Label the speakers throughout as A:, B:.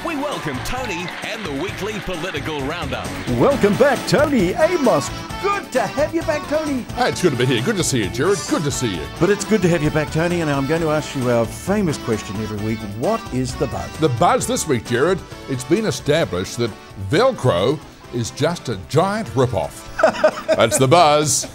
A: we welcome Tony and the weekly political roundup.
B: Welcome back, Tony Amos. Good to have you back, Tony.
C: Hey, it's good to be here. Good to see you, Jared. Good to see you.
B: But it's good to have you back, Tony, and I'm going to ask you our famous question every week. What is the buzz?
C: The buzz this week, Jared, it's been established that Velcro is just a giant rip-off. That's the buzz.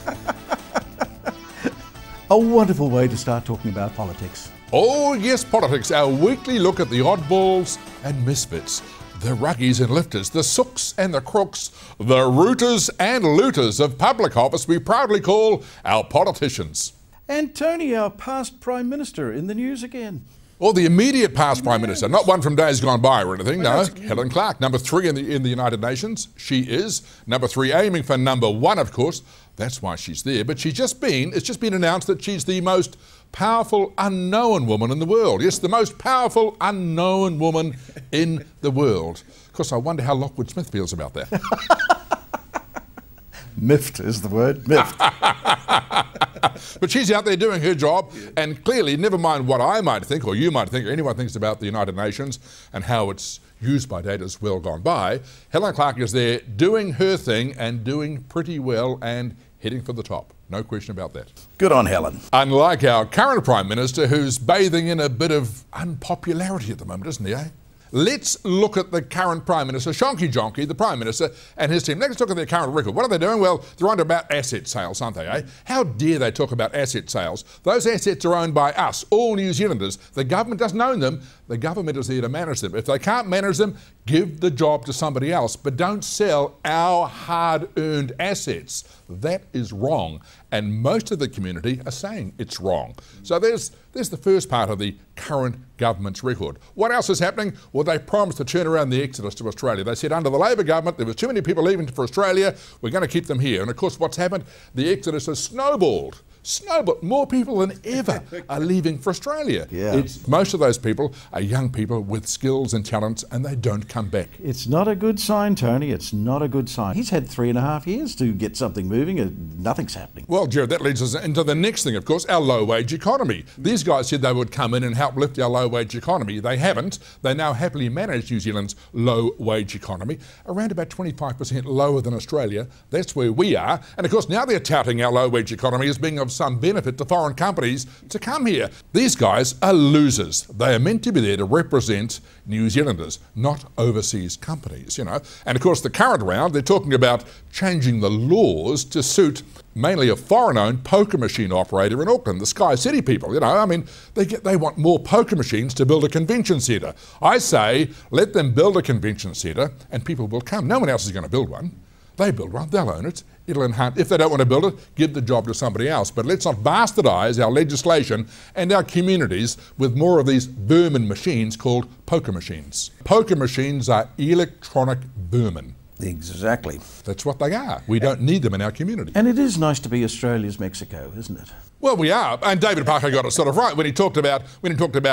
B: A wonderful way to start talking about politics.
C: Oh yes, politics, our weekly look at the oddballs and misfits, the ruggies and lifters, the sooks and the crooks, the rooters and looters of public office we proudly call our politicians.
B: And Tony, our past Prime Minister, in the news again.
C: Or the immediate past Prime Minister, not one from days gone by or anything, no. Helen Clark, number 3 in the United Nations, she is. Number 3, aiming for number 1, of course, that's why she's there. But it's just been announced that she's the most powerful unknown woman in the world. Yes, the most powerful unknown woman in the world. Of course, I wonder how Lockwood Smith feels about that.
B: Miffed is the word, miffed.
C: But she's out there doing her job, and clearly, never mind what I might think, or you might think, or anyone thinks about the United Nations and how it's used by date as well gone by, Helen Clark is there doing her thing and doing pretty well and heading for the top. No question about that.
B: Good on Helen.
C: Unlike our current Prime Minister, who's bathing in a bit of unpopularity at the moment, isn't he, eh? Let's look at the current Prime Minister, Shonky Jonky, the Prime Minister, and his team. Let's look at their current record. What are they doing? Well, they're on about asset sales, aren't they, eh? How dare they talk about asset sales? Those assets are owned by us, all New Zealanders. The government doesn't own them. The government is there to manage them. If they can't manage them, give the job to somebody else, but don't sell our hard-earned assets. That is wrong, and most of the community are saying it's wrong. So there's the first part of the current government's record. What else is happening? Well, they promised to turn around the exodus to Australia. They said under the Labor government there was too many people leaving for Australia, we're going to keep them here. And of course what's happened? The exodus has snowballed. More people than ever are leaving for Australia.
B: Yeah.
C: Most of those people are young people with skills and talents, and they don't come back.
B: It's not a good sign, Tony. It's not a good sign. He's had 3.5 years to get something moving and nothing's happening.
C: Well, Jared, that leads us into the next thing, of course, our low-wage economy. These guys said they would come in and help lift our low-wage economy. They haven't. They now happily manage New Zealand's low-wage economy, around about 25% lower than Australia. That's where we are. And of course, now they're touting our low-wage economy as being of some benefit to foreign companies to come here. These guys are losers. They are meant to be there to represent New Zealanders, not overseas companies, you know. And of course, the current round, they're talking about changing the laws to suit mainly a foreign-owned poker machine operator in Auckland, the Sky City people, you know. I mean, they want more poker machines to build a convention centre. I say, let them build a convention centre and people will come. No one else is going to build one. They build one, they'll own it, it'll enhance. If they don't want to build it, give the job to somebody else. But let's not bastardise our legislation and our communities with more of these vermin machines called poker machines. Poker machines are electronic vermin.
B: Exactly.
C: That's what they are. We don't need them in our community.
B: And it is nice to be Australia's Mexico, isn't it?
C: Well, we are, and David Parker got it sort of right when he talked about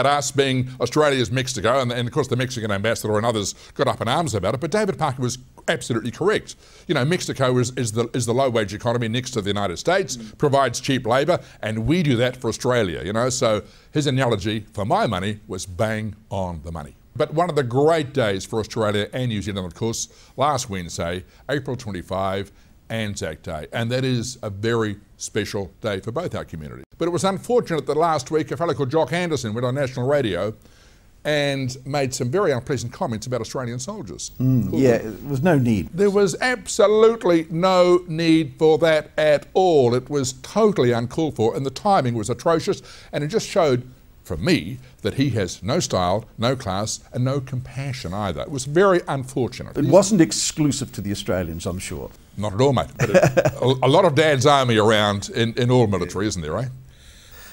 C: us being Australia's Mexico, and of course the Mexican ambassador and others got up in arms about it. But David Parker was absolutely correct. You know, Mexico is the low-wage economy next to the United States, provides cheap labour, and we do that for Australia. You know, so his analogy, for my money, was bang on the money. But one of the great days for Australia and New Zealand, of course, last Wednesday, April 25. Anzac Day, and that is a very special day for both our communities. But it was unfortunate that last week a fellow called Jock Anderson went on national radio and made some very unpleasant comments about Australian soldiers.
B: Yeah, there was no need.
C: There was absolutely no need for that at all. It was totally uncalled for, and the timing was atrocious, and it just showed, for me, that he has no style, no class, and no compassion either. It was very unfortunate.
B: It wasn't exclusive to the Australians, I'm sure.
C: Not at all, mate. But a lot of Dad's army around in all military, isn't there, eh?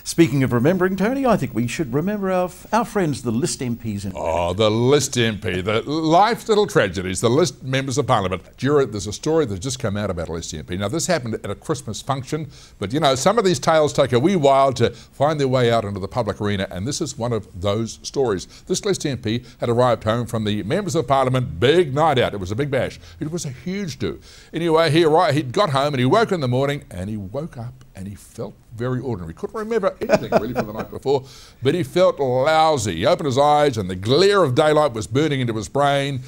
B: Speaking of remembering, Tony, I think we should remember our friends, the List MPs.
C: Oh, the List MP, the life's little tragedies, the List members of Parliament. Jared, there's a story that's just come out about a List MP. Now, this happened at a Christmas function, but you know, some of these tales take a wee while to find their way out into the public arena, and this is one of those stories. This List MP had arrived home from the members of Parliament, big night out. It was a big bash. It was a huge do. Anyway, he got home and he woke in the morning and he woke up and he felt very ordinary. He couldn't remember anything really from the night before, but he felt lousy. He opened his eyes and the glare of daylight was burning into his brain.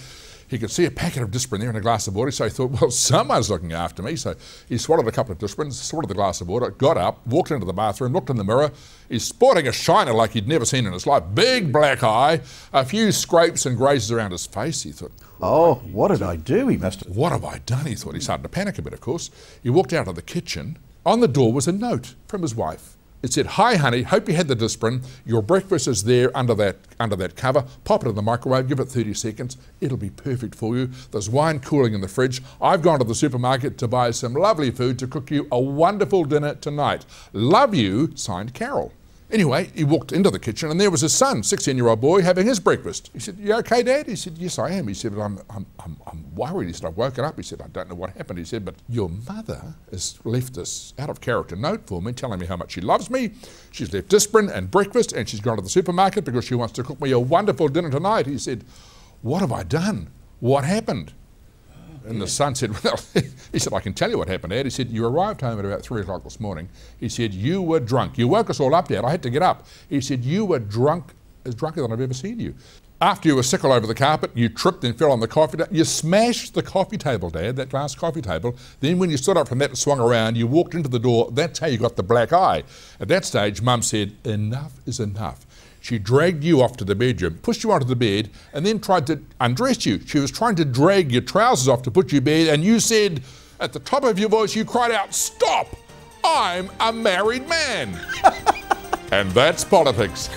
C: He could see a packet of Disprin there in a glass of water, so he thought, well, someone's looking after me. So he swallowed a couple of Disprins, swallowed the glass of water, got up, walked into the bathroom, looked in the mirror. He's sporting a shiner like he'd never seen in his life. Big black eye, a few scrapes and grazes around his face. He thought,
B: oh, what did I do? He must have...
C: What have I done? He thought. He started to panic a bit, of course. He walked out of the kitchen. On the door was a note from his wife. It said, "Hi honey, hope you had the Disprin. Your breakfast is there under that cover. Pop it in the microwave, give it 30 seconds. It'll be perfect for you. There's wine cooling in the fridge. I've gone to the supermarket to buy some lovely food to cook you a wonderful dinner tonight. Love you," signed Carol. Anyway, he walked into the kitchen and there was his son, 16-year-old boy, having his breakfast. He said, "You okay, Dad?" He said, "Yes, I am." He said, "But I'm worried." He said, "I've woken up." He said, "I don't know what happened." He said, "But your mother has left this out-of-character note for me telling me how much she loves me. She's left Disprin and breakfast and she's gone to the supermarket because she wants to cook me a wonderful dinner tonight." He said, "What have I done? What happened?" And the son said, "Well," he said, "I can tell you what happened, Dad." He said, "You arrived home at about 3 o'clock this morning." He said, "You were drunk. You woke us all up, Dad. I had to get up." He said, "You were drunk, as drunker than I've ever seen you. After you were sick all over the carpet, you tripped and fell on the coffee table. You smashed the coffee table, Dad, that glass coffee table. Then when you stood up from that and swung around, you walked into the door. That's how you got the black eye." At that stage, Mum said, "Enough is enough." She dragged you off to the bedroom, pushed you onto the bed, and then tried to undress you. She was trying to drag your trousers off to put you to bed, and you said, at the top of your voice, you cried out, "Stop! I'm a married man." And that's politics.